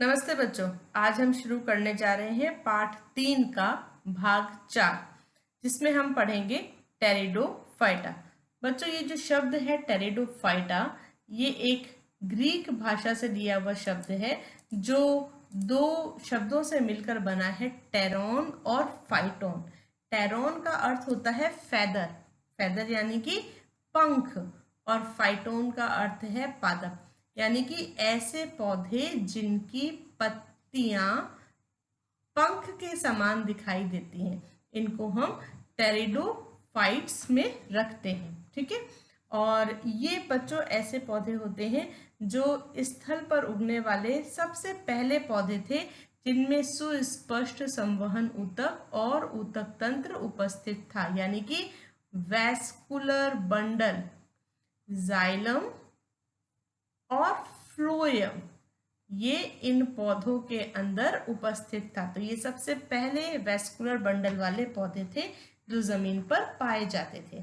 नमस्ते बच्चों। आज हम शुरू करने जा रहे हैं पाठ 3 का भाग 4, जिसमें हम पढ़ेंगे टेरिडोफाइटा। बच्चों, ये जो शब्द है टेरिडोफाइटा, ये एक ग्रीक भाषा से लिया हुआ शब्द है जो दो शब्दों से मिलकर बना है, टेरॉन और फाइटोन। टेरॉन का अर्थ होता है फेदर, फेदर यानी कि पंख, और फाइटोन का अर्थ है पादप, यानी कि ऐसे पौधे जिनकी पत्तियां पंख के समान दिखाई देती हैं, इनको हम टेरिडोफाइट्स में रखते हैं। ठीक है। और ये बच्चों ऐसे पौधे होते हैं जो स्थल पर उगने वाले सबसे पहले पौधे थे जिनमें सुस्पष्ट संवहन ऊतक और ऊतक तंत्र उपस्थित था, यानी कि वैस्कुलर बंडल, जाइलम और फ्लोएम, ये इन पौधों के अंदर उपस्थित था। तो ये सबसे पहले वैस्कुलर बंडल वाले पौधे थे जो जमीन पर पाए जाते थे।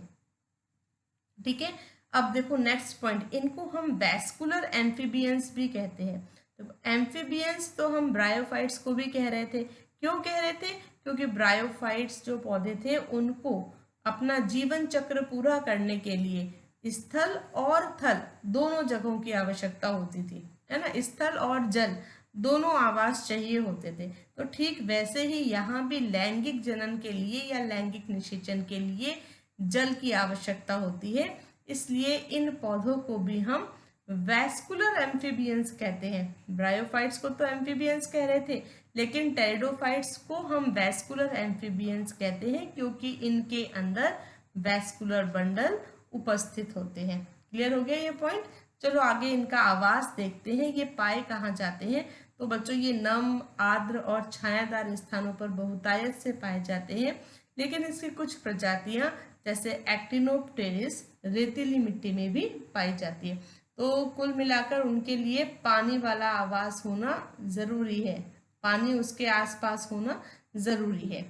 ठीक है। अब देखो नेक्स्ट पॉइंट, इनको हम वैस्कुलर एम्फीबियंस भी कहते हैं। तो एम्फीबियंस तो हम ब्रायोफाइट्स को भी कह रहे थे। क्यों कह रहे थे? क्योंकि ब्रायोफाइट्स जो पौधे थे उनको अपना जीवन चक्र पूरा करने के लिए स्थल और थल दोनों जगहों की आवश्यकता होती थी, है ना। स्थल और जल दोनों आवास चाहिए होते थे। तो ठीक वैसे ही यहाँ भी लैंगिक जनन के लिए या लैंगिक निषेचन के लिए जल की आवश्यकता होती है, इसलिए इन पौधों को भी हम वैस्कुलर एम्फीबियंस कहते हैं। ब्रायोफाइट्स को तो एम्फीबियंस कह रहे थे, लेकिन टेरिडोफाइट्स को हम वैस्कुलर एम्फीबियंस कहते हैं क्योंकि इनके अंदर वैस्कुलर बंडल उपस्थित होते हैं। क्लियर हो गया ये पॉइंट? चलो आगे इनका आवास देखते हैं। ये पाए कहाँ जाते हैं? तो बच्चों, ये नम, आर्द्र और छायादार स्थानों पर बहुतायत से पाए जाते हैं, लेकिन इसकी कुछ प्रजातियां जैसे एक्टिनोप्टेरिस रेतीली मिट्टी में भी पाई जाती है। तो कुल मिलाकर उनके लिए पानी वाला आवास होना जरूरी है, पानी उसके आसपास होना जरूरी है।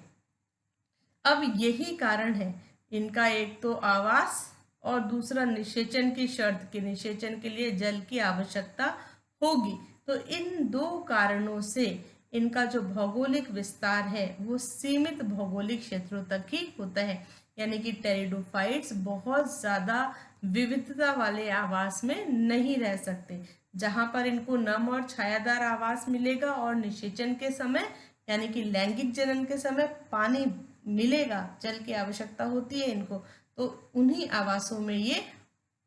अब यही कारण है इनका एक तो आवास और दूसरा निषेचन की शर्त के निषेचन के लिए जल की आवश्यकता होगी। तो इन दो कारणों से इनका जो भौगोलिक विस्तार है वो सीमित भौगोलिक क्षेत्रों तक ही होता है, यानी कि टेरिडोफाइट्स बहुत ज्यादा विविधता वाले आवास में नहीं रह सकते। जहां पर इनको नम और छायादार आवास मिलेगा और निषेचन के समय यानी कि लैंगिक जनन के समय पानी मिलेगा, जल की आवश्यकता होती है इनको, तो उन्हीं आवासों में ये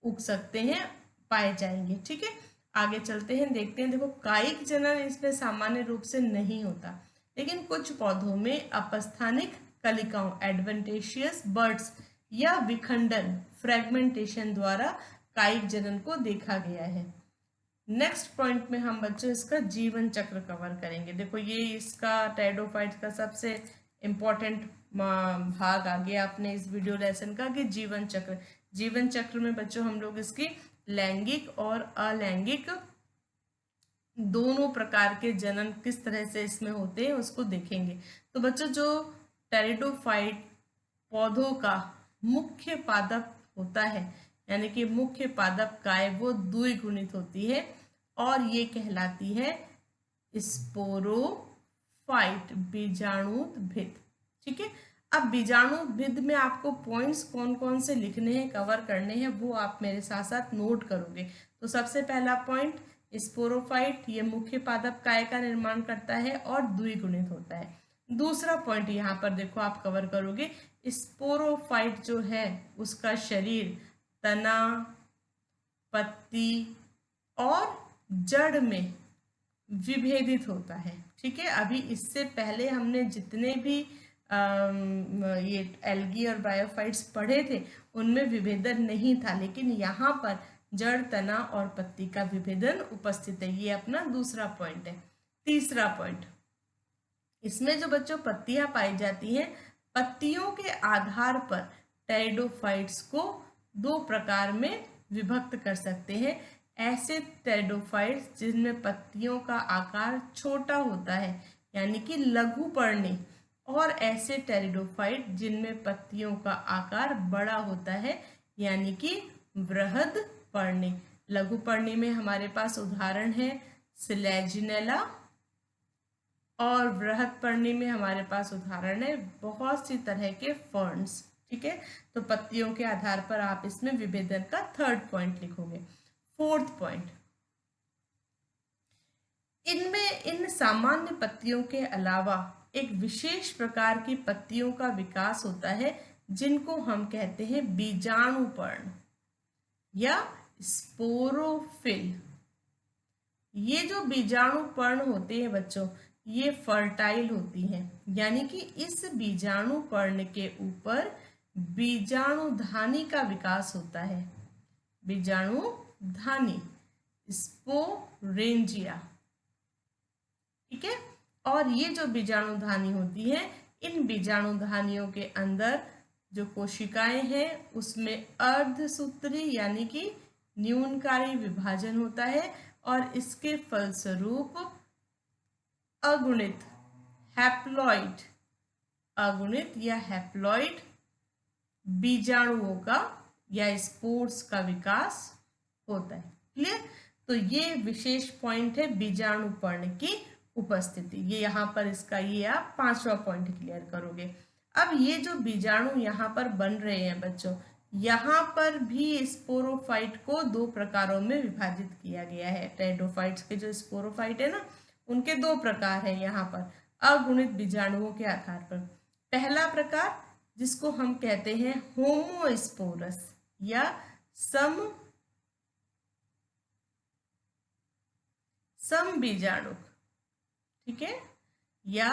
उग सकते हैं, पाए जाएंगे। ठीक है, आगे चलते हैं, देखते हैं। देखो, कायिक जनन इसमें सामान्य रूप से नहीं होता, लेकिन कुछ पौधों में अपस्थानिक कलिकाओं एडवेंटेशियस बर्ड्स या विखंडन फ्रेगमेंटेशन द्वारा कायिक जनन को देखा गया है। नेक्स्ट पॉइंट में हम बच्चों इसका जीवन चक्र कवर करेंगे। देखो, ये इसका टेरिडोफाइट्स का सबसे इम्पोर्टेंट भाग आ गया अपने इस वीडियो लेसन का कि जीवन चक्र। जीवन चक्र में बच्चों हम लोग इसकी लैंगिक और अलैंगिक दोनों प्रकार के जनन किस तरह से इसमें होते हैं उसको देखेंगे। तो बच्चों, जो टेरिडोफाइट पौधों का मुख्य पादप होता है, यानी कि मुख्य पादप काय, वो द्विगुणित होती है और ये कहलाती है स्पोरोफाइट, बीजाणुद्भिद। ठीक है। अब बीजाणुद्भिद में आपको पॉइंट्स कौन कौन से लिखने हैं, कवर करने हैं, वो आप मेरे साथ साथ नोट करोगे। तो सबसे पहला पॉइंट, स्पोरोफाइट ये मुख्य पादप काय का निर्माण करता है और द्विगुणित होता है। दूसरा पॉइंट यहाँ पर देखो आप कवर करोगे, स्पोरोफाइट जो है उसका शरीर तना, पत्ती और जड़ में विभेदित होता है। ठीक है। अभी इससे पहले हमने जितने भी ये एल्गी और ब्रायोफाइट्स पढ़े थे उनमें विभेदन नहीं था, लेकिन यहाँ पर जड़, तना और पत्ती का विभेदन उपस्थित है। ये अपना दूसरा पॉइंट है। तीसरा पॉइंट, इसमें जो बच्चों पत्तियां पाई जाती हैं, पत्तियों के आधार पर टेरिडोफाइट्स को दो प्रकार में विभक्त कर सकते हैं। ऐसे टेरिडोफाइट्स जिनमें पत्तियों का आकार छोटा होता है, यानी कि लघु पर्णी, और ऐसे टेरिडोफाइट जिनमें पत्तियों का आकार बड़ा होता है, यानी कि बृहद पर्णी। लघु पर्णी में हमारे पास उदाहरण है सिलेजिनेला और वृहद पर्णी में हमारे पास उदाहरण है बहुत सी तरह के फर्न्स। ठीक है, तो पत्तियों के आधार पर आप इसमें विभेदन का थर्ड पॉइंट लिखोगे। फोर्थ पॉइंट, इनमें इन सामान्य पत्तियों के अलावा एक विशेष प्रकार की पत्तियों का विकास होता है जिनको हम कहते हैं बीजाणुपर्ण या स्पोरोफिल। ये जो बीजाणुपर्ण होते हैं बच्चों, ये फर्टाइल होती हैं, यानी कि इस बीजाणुपर्ण के ऊपर बीजाणुधानी का विकास होता है। बीजाणुधानी, स्पोरेंजिया। ठीक है, और ये जो बीजाणुधानी होती है, इन बीजाणुधानियों के अंदर जो कोशिकाएं हैं उसमें अर्धसूत्री यानी कि न्यूनकारी विभाजन होता है और इसके फलस्वरूप अगुणित हैप्लॉइड, अगुणित या हैप्लॉइड बीजाणुओं का या स्पोर्स का विकास होता है। क्लियर? तो ये विशेष पॉइंट है बीजाणुपर्ण की उपस्थिति। ये यहाँ पर इसका ये आप 5वां पॉइंट क्लियर करोगे। अब ये जो बीजाणु यहाँ पर बन रहे हैं बच्चों, यहाँ पर भी स्पोरोफाइट को 2 प्रकारों में विभाजित किया गया है। टेरिडोफाइट्स के जो स्पोरोफाइट है ना, उनके 2 प्रकार हैं यहाँ पर अगुणित बीजाणुओं के आधार पर। पहला प्रकार जिसको हम कहते हैं होमोस्पोरस या सम बीजाणु। ठीक है, या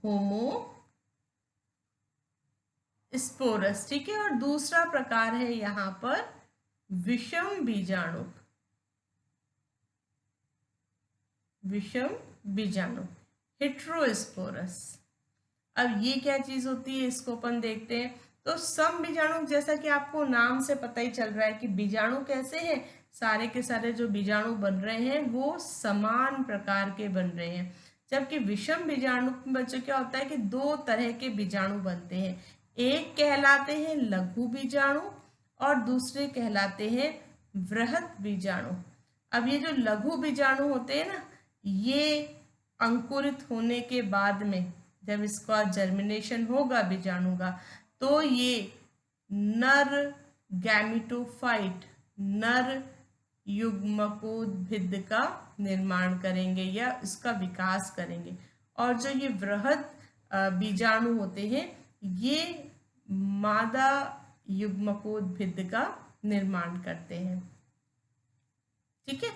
होमोस्पोरस। ठीक है, और दूसरा प्रकार है यहाँ पर विषम बीजाणु, विषम बीजाणु हेट्रोस्पोरस। अब ये क्या चीज होती है इसको अपन देखते हैं। तो सम बीजाणु, जैसा कि आपको नाम से पता ही चल रहा है कि बीजाणु कैसे हैं, सारे के सारे जो बीजाणु बन रहे हैं वो समान प्रकार के बन रहे हैं। जबकि विषम बीजाणु में बच्चों क्या होता है कि 2 तरह के बीजाणु बनते हैं। एक कहलाते हैं लघु बीजाणु और दूसरे कहलाते हैं वृहद बीजाणु। अब ये जो लघु बीजाणु होते हैं ना, ये अंकुरित होने के बाद में जब इसका जर्मिनेशन होगा बीजाणु का, तो ये नर गैमिटोफाइट, नर युग्मकोद्भिद का निर्माण करेंगे या इसका विकास करेंगे। और जो ये वृहद बीजाणु होते हैं, ये मादा युग्मकोद्भिद का निर्माण करते हैं। ठीक है,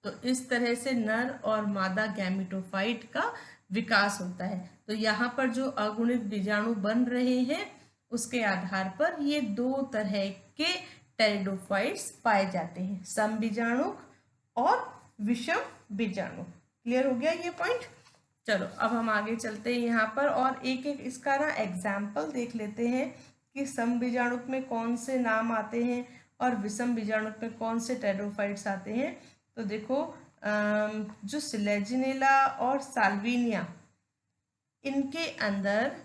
तो इस तरह से नर और मादा गैमिटोफाइट का विकास होता है। तो यहाँ पर जो अगुणित बीजाणु बन रहे हैं उसके आधार पर ये 2 तरह के टेरिडोफाइट्स पाए जाते हैं, सम बीजाणु और विषम बीजाणु। क्लियर हो गया ये पॉइंट? चलो अब हम आगे चलते हैं यहाँ पर और एक एक इसका ना एग्जाम्पल देख लेते हैं कि सम बीजाणु में कौन से नाम आते हैं और विषम बीजाणु में कौन से टेरिडोफाइट्स आते हैं। तो देखो, जो सिलेजिनेला और साल्विनिया, इनके अंदर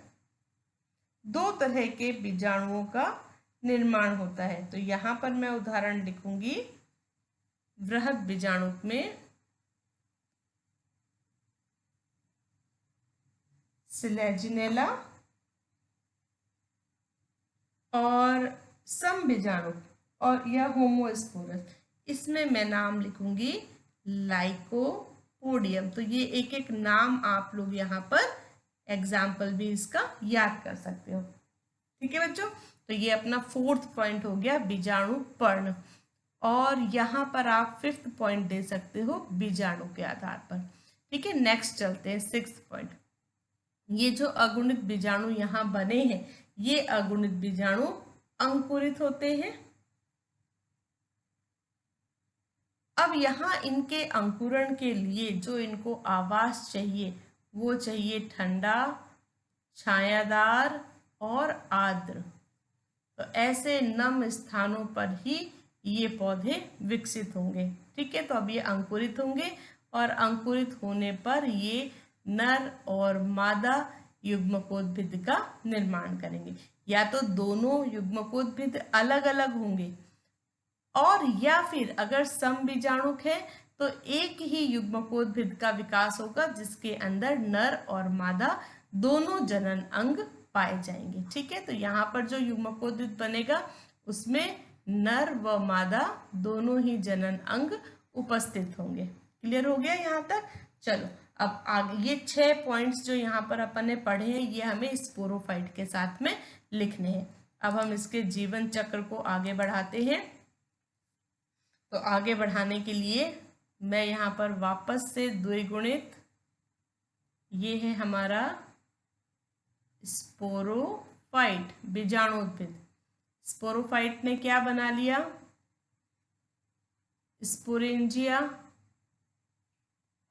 2 तरह के बीजाणुओं का निर्माण होता है। तो यहाँ पर मैं उदाहरण लिखूंगी वृहद बीजाणु में सिलेजिनेला और सम बीजाणु और यह होमोस्पोरस, इसमें मैं नाम लिखूंगी लाइकोपोडियम। तो ये एक एक नाम आप लोग यहाँ पर एग्जाम्पल भी इसका याद कर सकते हो। ठीक है बच्चों, तो ये अपना 4th पॉइंट हो गया बीजाणु पर्ण। और यहाँ पर आप 5th पॉइंट दे सकते हो बीजाणु के आधार पर। ठीक है, नेक्स्ट चलते हैं 6th पॉइंट। ये जो अगुणित बीजाणु यहाँ बने हैं, ये अगुणित बीजाणु अंकुरित होते हैं। अब यहाँ इनके अंकुरण के लिए जो इनको आवास चाहिए वो चाहिए ठंडा, छायादार और आर्द्र। तो ऐसे नम स्थानों पर ही ये पौधे विकसित होंगे। ठीक है, तो अब ये अंकुरित होंगे और अंकुरित होने पर ये नर और मादा युग्मकोद्भिद का निर्माण करेंगे। या तो दोनों युग्मकोद्भिद अलग अलग होंगे और या फिर अगर सम बीजाणुक है तो एक ही युग्मकोद्भिद का विकास होगा जिसके अंदर नर और मादा दोनों जनन अंग पाए जाएंगे। ठीक है, तो यहाँ पर जो युग्मकोद्भिद बनेगा उसमें नर व मादा दोनों ही जनन अंग उपस्थित होंगे। क्लियर हो गया यहाँ तक? चलो अब आगे ये 6 पॉइंट्स जो यहाँ पर अपन ने पढ़े हैं ये हमें स्पोरोफाइट के साथ में लिखने हैं। अब हम इसके जीवन चक्र को आगे बढ़ाते हैं। तो आगे बढ़ाने के लिए मैं यहाँ पर वापस से द्विगुणित, ये है हमारा स्पोरोफाइट बीजाणुउद्भिद। स्पोरोफाइट ने क्या बना लिया? स्पोरेंजिया,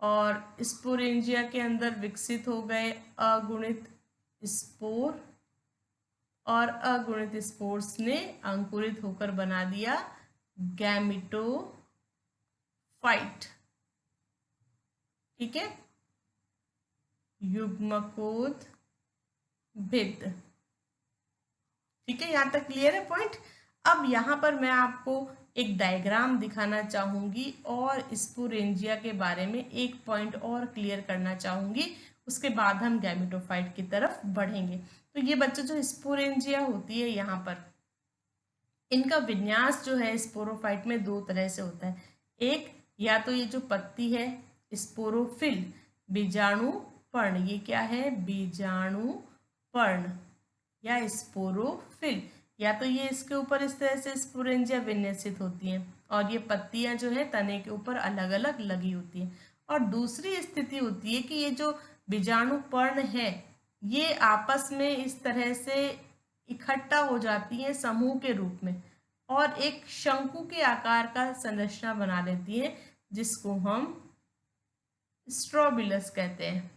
और स्पोरेंजिया के अंदर विकसित हो गए अगुणित स्पोर, और अगुणित स्पोर्स ने अंकुरित होकर बना दिया गैमेटोफाइट। ठीक है, युग्मकोद्भिद। ठीक है, यहां तक क्लियर है पॉइंट? अब यहाँ पर मैं आपको एक डायग्राम दिखाना चाहूंगी और स्पोरेंजिया के बारे में एक पॉइंट और क्लियर करना चाहूंगी, उसके बाद हम गैमेटोफाइट की तरफ बढ़ेंगे। तो ये बच्चों जो स्पोरेंजिया होती है यहाँ पर, इनका विन्यास जो है स्पोरोफाइट में दो तरह से होता है। एक, या तो ये जो पत्ती है स्पोरोफिल बीजाणु पर्ण, ये क्या है? बीजाणु पर्ण या स्पोरोफिल, या तो ये इसके ऊपर इस तरह से स्पोरेंजिया विन्यसित होती हैं और ये पत्तियां जो है तने के ऊपर अलग अलग लगी होती हैं। और दूसरी स्थिति होती है कि ये जो बीजाणु पर्ण है ये आपस में इस तरह से इकट्ठा हो जाती हैं समूह के रूप में और एक शंकु के आकार का संरचना बना लेती है जिसको हम स्ट्रोबिलस कहते हैं।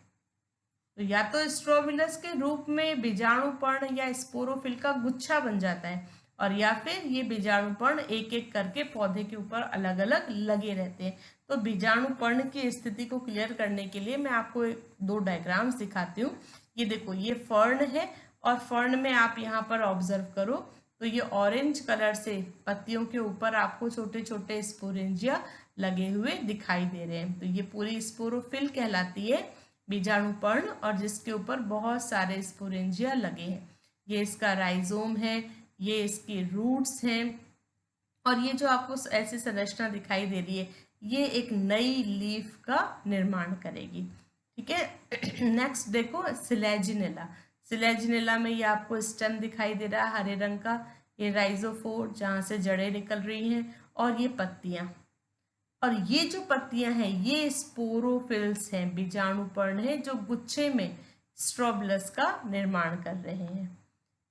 तो या तो स्ट्रोबिलस के रूप में बीजाणुपर्ण या स्पोरोफिल का गुच्छा बन जाता है, और या फिर ये बीजाणुपर्ण एक एक करके पौधे के ऊपर अलग अलग लगे रहते हैं। तो बीजाणुपर्ण की स्थिति को क्लियर करने के लिए मैं आपको दो डायग्राम्स दिखाती हूँ। ये देखो, ये फर्न है और फर्न में आप यहाँ पर ऑब्जर्व करो तो ये ऑरेंज कलर से पत्तियों के ऊपर आपको छोटे छोटे स्पोरेंजिया लगे हुए दिखाई दे रहे हैं। तो ये पूरी स्पोरोफिल कहलाती है बीजाणुपर्ण, और जिसके ऊपर बहुत सारे स्पोरेंजिया लगे हैं। ये इसका राइजोम है, ये इसकी रूट्स हैं, और ये जो आपको ऐसी संरचना दिखाई दे रही है ये एक नई लीफ का निर्माण करेगी। ठीक है, नेक्स्ट देखो सिलेजिनेला। सिलेजिनेला में ये आपको स्टेम दिखाई दे रहा है हरे रंग का, ये राइजोफोर जहाँ से जड़ें निकल रही हैं, और ये पत्तियां, और ये जो पत्तियां हैं ये स्पोरोफिल्स हैं, बीजाणुपर्ण है जो गुच्छे में स्ट्रोबिलस का निर्माण कर रहे हैं।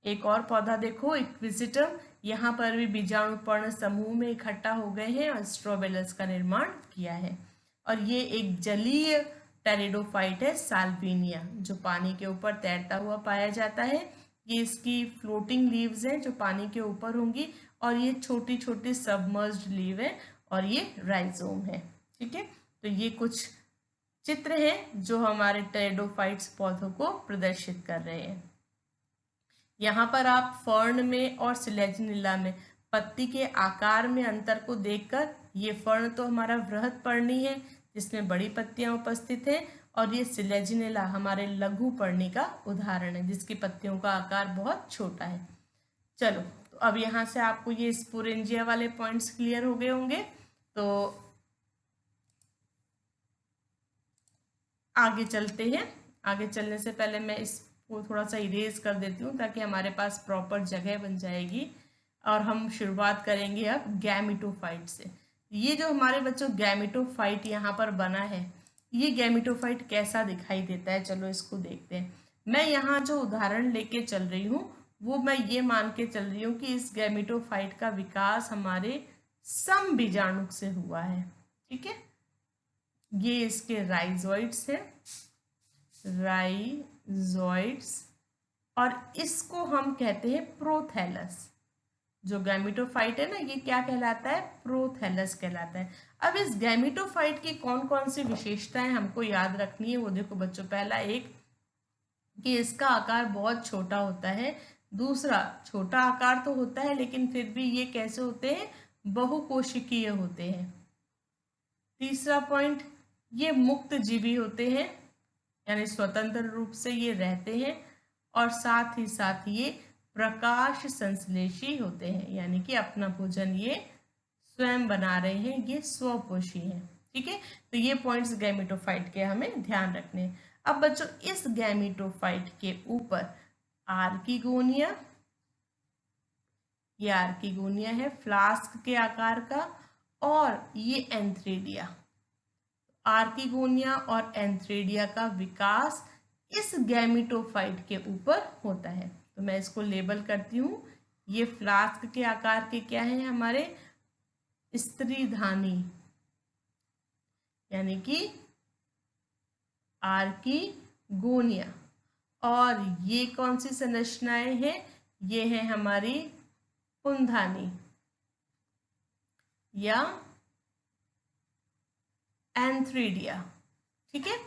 एक और पौधा देखो इक्विजिटम, यहाँ पर भी बीजाणुपर्ण समूह में इकट्ठा हो गए हैं और स्ट्रोबिलस का निर्माण किया है। और ये एक जलीय टेरिडोफाइट है साल्विनिया, जो पानी के ऊपर तैरता हुआ पाया जाता है। ये इसकी फ्लोटिंग लीव्स हैं जो पानी के ऊपर होंगी, और ये छोटी छोटी सबमर्ज्ड लीव है, और ये राइजोम है। ठीक है, तो ये कुछ चित्र हैं जो हमारे टेरिडोफाइट्स पौधों को प्रदर्शित कर रहे हैं। यहाँ पर आप फर्न में और सिलेजिनेला में पत्ती के आकार में अंतर को देखकर, ये फर्न तो हमारा वृहद पर्णी है जिसमें बड़ी पत्तियां उपस्थित हैं, और ये सिलेजिनेला हमारे लघु पर्णी का उदाहरण है जिसकी पत्तियों का आकार बहुत छोटा है। चलो, तो अब यहाँ से आपको ये स्पोरेंजिया वाले पॉइंट्स क्लियर हो गए होंगे। तो आगे चलते हैं। आगे चलने से पहले मैं इसको थोड़ा सा इरेज कर देती हूँ ताकि हमारे पास प्रॉपर जगह बन जाएगी, और हम शुरुआत करेंगे अब गैमेटोफाइट से। ये जो हमारे बच्चों गैमेटोफाइट यहाँ पर बना है, ये गैमेटोफाइट कैसा दिखाई देता है, चलो इसको देखते हैं। मैं यहाँ जो उदाहरण लेके चल रही हूँ वो मैं ये मान के चल रही हूँ कि इस गैमेटोफाइट का विकास हमारे समबीजाणुक से हुआ है। ठीक है, ये इसके राइजोइड्स हैं, राइजोइड्स, और इसको हम कहते हैं प्रोथैलस। जो गैमेटोफाइट है ना, ये क्या कहलाता है? प्रोथैलस कहलाता है। अब इस गैमेटोफाइट की कौन कौन सी विशेषताएं हमको याद रखनी है वो देखो बच्चों। पहला, एक कि इसका आकार बहुत छोटा होता है। दूसरा, छोटा आकार तो होता है लेकिन फिर भी ये कैसे होते हैं? बहुकोशिकीय होते हैं। तीसरा पॉइंट, ये मुक्त जीवी होते हैं, यानी स्वतंत्र रूप से ये रहते हैं, और साथ ही साथ ये प्रकाश संश्लेषी होते हैं, यानी कि अपना भोजन ये स्वयं बना रहे हैं, ये स्वपोषी हैं। ठीक है, तो ये पॉइंट्स गैमेटोफाइट के हमें ध्यान रखने हैं। अब बच्चों, इस गैमेटोफाइट के ऊपर आर्किगोनिया, ये आर्किगोनिया है फ्लास्क के आकार का, और ये एंथ्रेडिया। आर्किगोनिया और एंथ्रेडिया का विकास इस गैमेटोफाइट के ऊपर होता है। तो मैं इसको लेबल करती हूँ, ये फ्लास्क के आकार के क्या है हमारे स्त्रीधानी, यानी कि आर्किगोनिया। और ये कौन सी संरचनाएं हैं, ये है हमारी पुंधानी या एंथ्रीडिया। ठीक है,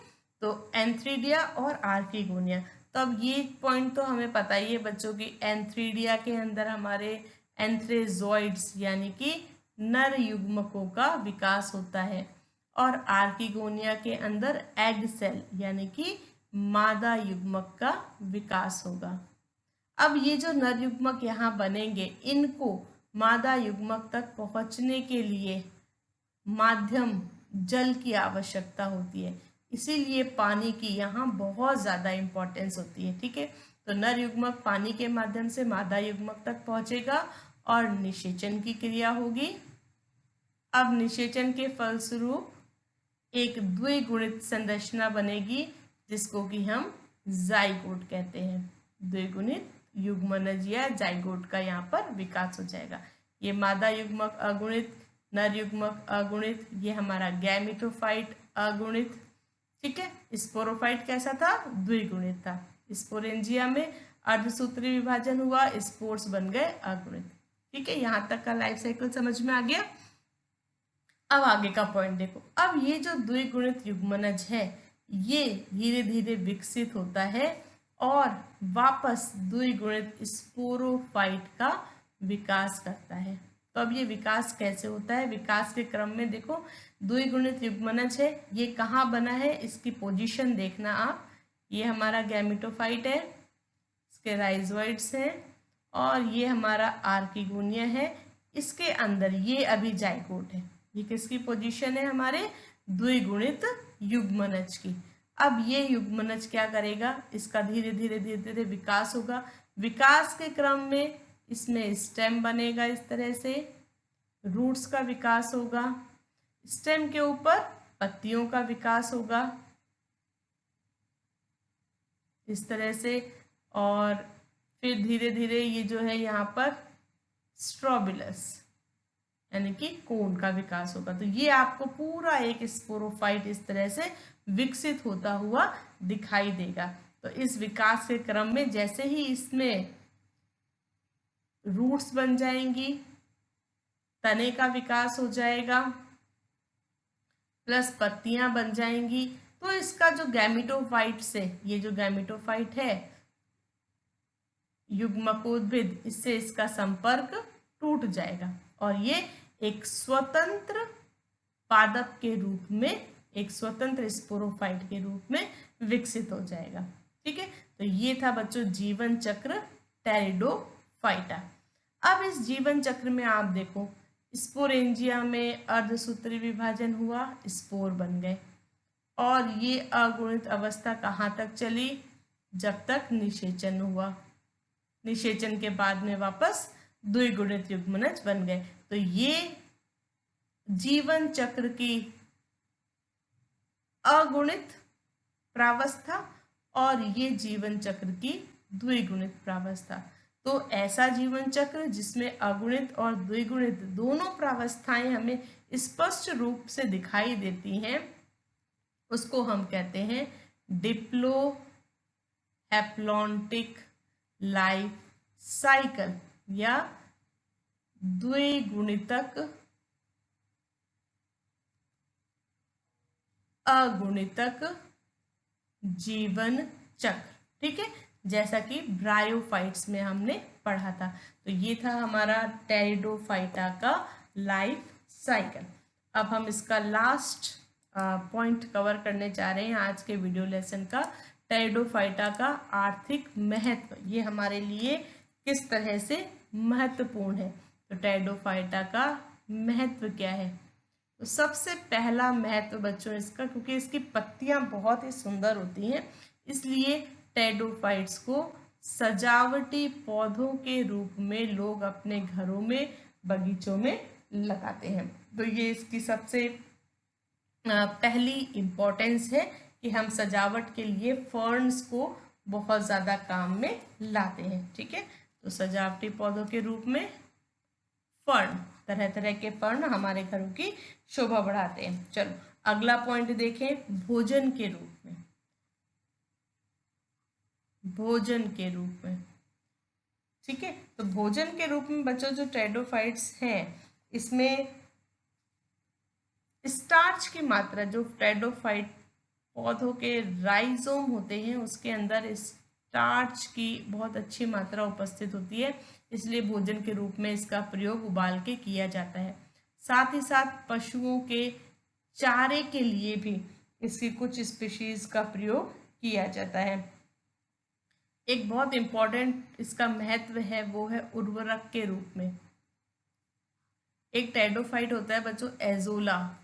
तो एंथ्रीडिया और आर्किगोनिया। तो अब ये पॉइंट तो हमें पता ही है बच्चों की, एंथ्रीडिया के अंदर हमारे एंथ्रेजॉइड्स यानी कि नर युग्मकों का विकास होता है, और आर्किगोनिया के अंदर एग सेल यानी कि मादा युग्मक का विकास होगा। अब ये जो नर युग्मक यहाँ बनेंगे, इनको मादा युग्मक तक पहुंचने के लिए माध्यम जल की आवश्यकता होती है, इसीलिए पानी की यहाँ बहुत ज़्यादा इम्पोर्टेंस होती है। ठीक है, तो नर युग्मक पानी के माध्यम से मादा युग्मक तक पहुंचेगा और निषेचन की क्रिया होगी। अब निषेचन के फलस्वरूप एक द्विगुणित संरचना बनेगी, जिसको कि हम जाइगोट कहते हैं। द्विगुणित युग्मनज या जाइगोट का यहाँ पर विकास हो जाएगा। ये मादा युग्मक अगुणित, नर युग्मक अगुणित, ये हमारा गैमेटोफाइट अगुणित। ठीक है, स्पोरोफाइट कैसा था, द्विगुणित था। स्पोरेंजिया में अर्धसूत्री विभाजन हुआ, स्पोर्स बन गए अगुणित। ठीक है, यहाँ तक का लाइफ साइकिल समझ में आ गया। अब आगे का पॉइंट देखो, अब ये जो द्विगुणित युग्मनज है ये धीरे धीरे विकसित होता है और वापस द्विगुणित स्पोरोफाइट का विकास करता है। तो अब ये विकास कैसे होता है, विकास के क्रम में देखो, द्विगुणित युग्मनज है, ये कहाँ बना है, इसकी पोजीशन देखना आप। ये हमारा गैमेटोफाइट है, इसके राइजोइड्स हैं, और ये हमारा आर्किगोनिया है, इसके अंदर ये अभी जाइगोट है। ये किसकी पोजीशन है, हमारे द्विगुणित युग्मनज की। अब ये युग्मनज क्या करेगा, इसका धीरे धीरे धीरे धीरे विकास होगा। विकास के क्रम में इसमें स्टेम बनेगा, इस तरह से रूट्स का विकास होगा, स्टेम के ऊपर पत्तियों का विकास होगा इस तरह से, और फिर धीरे धीरे ये जो है यहाँ पर स्ट्रोबिलस यानी कि कोन का विकास होगा। तो ये आपको पूरा एक स्पोरोफाइट इस तरह से विकसित होता हुआ दिखाई देगा। तो इस विकास के क्रम में जैसे ही इसमें रूट्स बन जाएंगी, तने का विकास हो जाएगा, प्लस पत्तियां बन जाएंगी, तो इसका जो गैमेटोफाइट से, ये जो गैमेटोफाइट है युग्मकोद्भिद, इससे इसका संपर्क टूट जाएगा और ये एक स्वतंत्र पादप के रूप में, एक स्वतंत्र स्पोरोफाइट के रूप में विकसित हो जाएगा। ठीक है, तो ये था बच्चों जीवन चक्र टेरिडोफाइटा। अब इस जीवन चक्र में आप देखो, स्पोरेंजिया में अर्धसूत्री विभाजन हुआ, स्पोर बन गए, और ये अगुणित अवस्था कहाँ तक चली, जब तक निषेचन हुआ। निषेचन के बाद में वापस द्विगुणित युग्मनज बन गए। तो ये जीवन चक्र की अगुणित प्रावस्था और ये जीवन चक्र की द्विगुणित प्रावस्था। तो ऐसा जीवन चक्र जिसमें अगुणित और द्विगुणित दोनों प्रावस्थाएं हमें स्पष्ट रूप से दिखाई देती हैं, उसको हम कहते हैं डिप्लो हैप्लॉन्टिक लाइफ साइकिल या द्विगुणितक अगुणितक जीवन चक्र। ठीक है, जैसा कि ब्रायोफाइट्स में हमने पढ़ा था। तो ये था हमारा टेरिडोफाइटा का लाइफ साइकिल। अब हम इसका लास्ट पॉइंट कवर करने जा रहे हैं आज के वीडियो लेसन का, टेरिडोफाइटा का आर्थिक महत्व, ये हमारे लिए किस तरह से महत्वपूर्ण है। तो टेरिडोफाइटा का महत्व क्या है? तो सबसे पहला महत्व बच्चों इसका, क्योंकि इसकी पत्तियां बहुत ही सुंदर होती हैं, इसलिए टेरिडोफाइट्स को सजावटी पौधों के रूप में लोग अपने घरों में, बगीचों में लगाते हैं। तो ये इसकी सबसे पहली इम्पोर्टेंस है कि हम सजावट के लिए फर्न्स को बहुत ज़्यादा काम में लाते हैं। ठीक है, तो सजावटी पौधों के रूप में फर्न, तरह तरह के फर्न हमारे घरों की शोभा बढ़ाते हैं। चलो अगला पॉइंट देखें, भोजन के रूप में। भोजन के रूप में, ठीक है, तो भोजन के रूप में बच्चों जो टेरिडोफाइट्स हैं, इसमें स्टार्च की मात्रा, जो टेरिडोफाइट पौधों के राइजोम होते हैं उसके अंदर स्टार्च की बहुत अच्छी मात्रा उपस्थित होती है, इसलिए भोजन के रूप में इसका प्रयोग उबाल के किया जाता है। साथ ही साथ पशुओं के चारे के लिए भी इसकी कुछ स्पीशीज का प्रयोग किया जाता है। एक बहुत इम्पॉर्टेंट इसका महत्व है, वो है उर्वरक के रूप में। एक टेरिडोफाइट होता है बच्चों एजोला,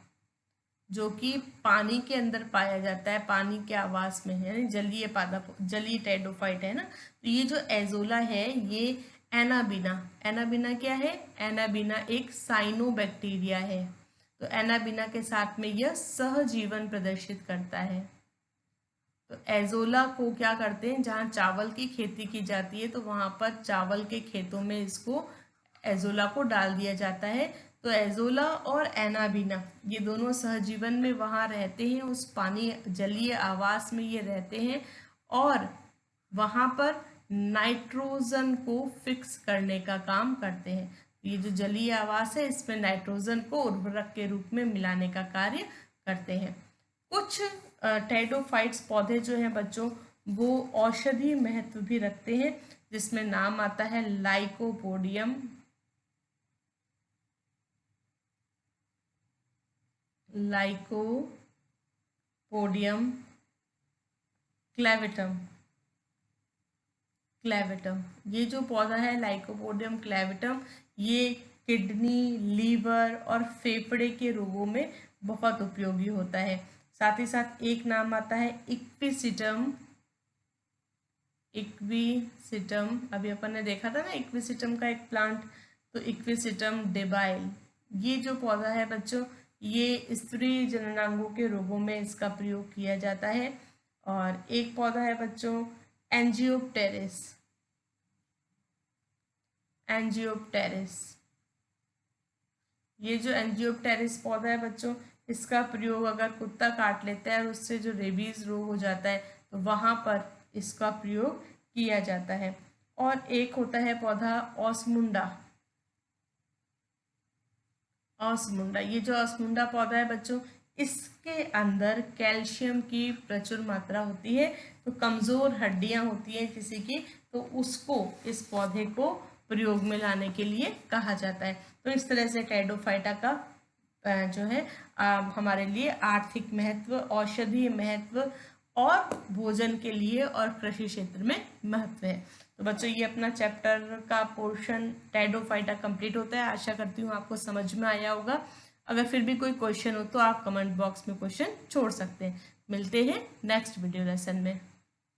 जो कि पानी के अंदर पाया जाता है, पानी के आवास में, यानी जलीय पादप, जलीय टेरिडोफाइट है ना। तो ये जो एजोला है ये एनाबीना, एनाबीना क्या है? एनाबीना एक साइनोबैक्टीरिया है। तो एनाबीना के साथ में यह सहजीवन प्रदर्शित करता है। तो एजोला को क्या करते हैं, जहाँ चावल की खेती की जाती है तो वहाँ पर चावल के खेतों में इसको, एजोला को डाल दिया जाता है। तो एजोला और एनाबीना ये दोनों सहजीवन में वहाँ रहते हैं, उस पानी जलीय आवास में ये रहते हैं और वहाँ पर नाइट्रोजन को फिक्स करने का काम करते हैं। ये जो जलीय आवास है इसमें नाइट्रोजन को उर्वरक के रूप में मिलाने का कार्य करते हैं। कुछ टेरिडोफाइट्स पौधे जो हैं बच्चों, वो औषधीय महत्व भी रखते हैं, जिसमें नाम आता है लाइकोपोडियम, लाइकोपोडियम क्लेविटम, क्लेविटम। ये जो पौधा है लाइकोपोडियम क्लेविटम, ये किडनी, लीवर और फेफड़े के रोगों में बहुत उपयोगी होता है। साथ ही साथ एक नाम आता है इक्विसिटम, इक्विसिटम, अभी अपन ने देखा था ना इक्विसिटम का एक प्लांट, तो इक्विसिटम डेबाइल। ये जो पौधा है बच्चों, ये स्त्री जननांगों के रोगों में इसका प्रयोग किया जाता है। और एक पौधा है बच्चों एंजियोप्टेरिस, एंजियोप्टेरिस। ये जो एंजियोप्टेरिस पौधा है बच्चों, इसका प्रयोग अगर कुत्ता काट लेता है और उससे जो रेबीज रोग हो जाता है तो वहाँ पर इसका प्रयोग किया जाता है। और एक होता है पौधा ऑस्मुंडा, ऑस्मुंडा। ये जो ऑस्मुंडा पौधा है बच्चों, इसके अंदर कैल्शियम की प्रचुर मात्रा होती है। तो कमज़ोर हड्डियां होती हैं किसी की, तो उसको, इस पौधे को प्रयोग में लाने के लिए कहा जाता है। तो इस तरह से टेरिडोफाइटा का जो है हमारे लिए आर्थिक महत्व, औषधीय महत्व और भोजन के लिए और कृषि क्षेत्र में महत्व है। तो बच्चों ये अपना चैप्टर का पोर्शन टेरिडोफाइटा कंप्लीट होता है। आशा करती हूँ आपको समझ में आया होगा। अगर फिर भी कोई क्वेश्चन हो तो आप कमेंट बॉक्स में क्वेश्चन छोड़ सकते हैं। मिलते हैं नेक्स्ट वीडियो लेसन में।